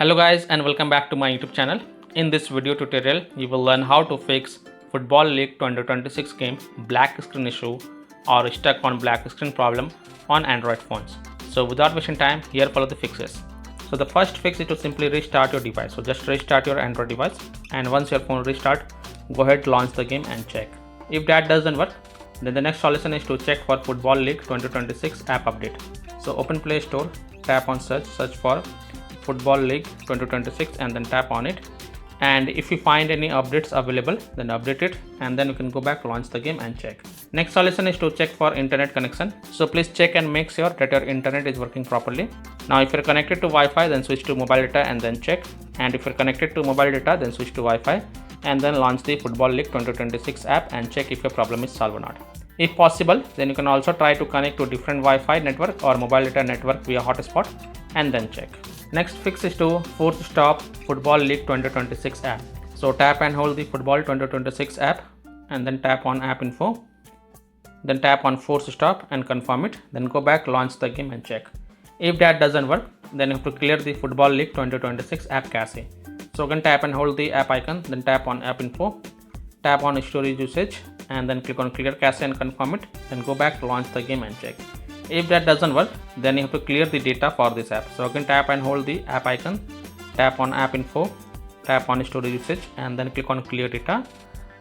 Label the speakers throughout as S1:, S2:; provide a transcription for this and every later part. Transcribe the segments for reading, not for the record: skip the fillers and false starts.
S1: Hello guys and welcome back to my YouTube channel. In this video tutorial, you will learn how to fix Football League 2026 game black screen issue or stuck on black screen problem on Android phones. So without wasting time, here follow the fixes. So the first fix is to simply restart your device. So just restart your Android device, and once your phone restart, go ahead, launch the game and check. If that doesn't work, then the next solution is to check for Football League 2026 app update. So open Play Store, tap on search for Football League 2026 and then tap on it, and if you find any updates available, then update it, and then you can go back, launch the game and check. Next solution is to check for internet connection. So please check and make sure that your internet is working properly. Now if you're connected to Wi-Fi, then switch to mobile data and then check, and if you're connected to mobile data, then switch to Wi-Fi and then launch the Football League 2026 app and check if your problem is solved or not. If possible, then you can also try to connect to different Wi-Fi network or mobile data network via hotspot and then check. Next fix is to force stop Football League 2026 app. So tap and hold the Football 2026 app and then tap on app info. Then tap on force stop and confirm it. Then go back, launch the game and check. If that doesn't work, then you have to clear the Football League 2026 app cache. So again tap and hold the app icon, then tap on app info, tap on storage usage and then click on clear cache and confirm it. Then go back, launch the game and check. If that doesn't work, then you have to clear the data for this app. So again tap and hold the app icon, tap on app info, tap on storage usage and then click on clear data.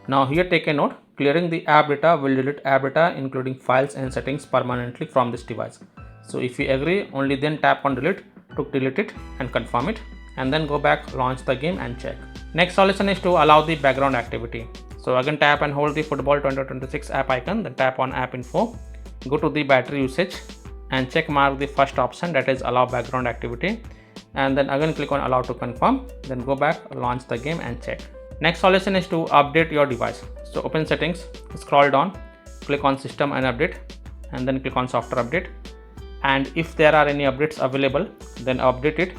S1: Now here take a note, clearing the app data will delete app data including files and settings permanently from this device. So if you agree, only then tap on delete to delete it and confirm it, and then go back, launch the game and check. Next solution is to allow the background activity. So again tap and hold the Football 2026 app icon, then tap on app info, go to the battery usage and check mark the first option, that is allow background activity, and then again click on allow to confirm, then go back, launch the game and check. Next solution is to update your device. So open settings, scroll down, click on system and update and then click on software update, and if there are any updates available, then update it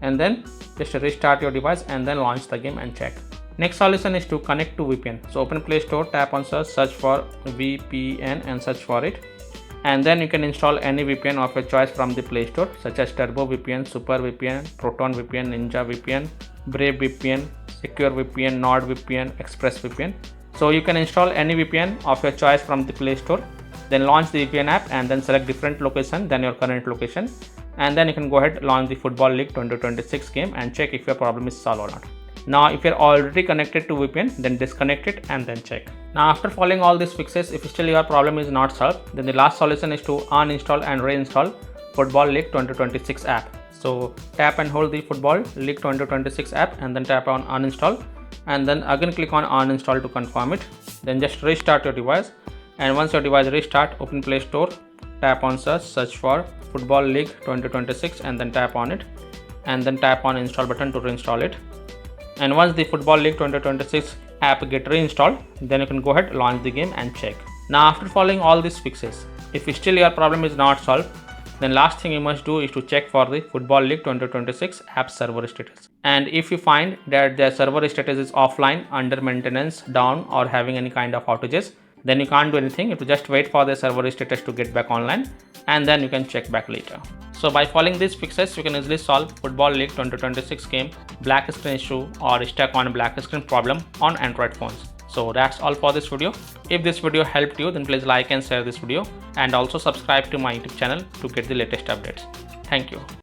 S1: and then just restart your device and then launch the game and check. Next solution is to connect to VPN. So open Play Store, tap on search for VPN and search for it, and then you can install any VPN of your choice from the Play Store, such as Turbo VPN, Super VPN, Proton VPN, Ninja VPN, Brave VPN, Secure VPN, NordVPN, Express VPN. So you can install any VPN of your choice from the Play Store, then launch the VPN app and then select different location than your current location, and then you can go ahead, launch the Football League 2026 game and check if your problem is solved or not. Now if you're already connected to VPN, then disconnect it and then check. Now after following all these fixes, if still your problem is not solved, then the last solution is to uninstall and reinstall Football League 2026 app. So tap and hold the Football League 2026 app and then tap on uninstall, and then again click on uninstall to confirm it. Then just restart your device, and once your device restart, open Play Store, tap on search for Football League 2026 and then tap on it, and then tap on install button to reinstall it. And once the Football League 2026 app get reinstalled, then you can go ahead, launch the game and check. Now after following all these fixes, if still your problem is not solved, then last thing you must do is to check for the Football League 2026 app server status. And if you find that the server status is offline, under maintenance, down or having any kind of outages, then you can't do anything. You have to just wait for the server status to get back online, and then you can check back later. So by following these fixes, you can easily solve Football League 2026 game black screen issue or stuck on black screen problem on Android phones. So that's all for this video. If this video helped you, then please like and share this video, and also subscribe to my YouTube channel to get the latest updates. Thank you.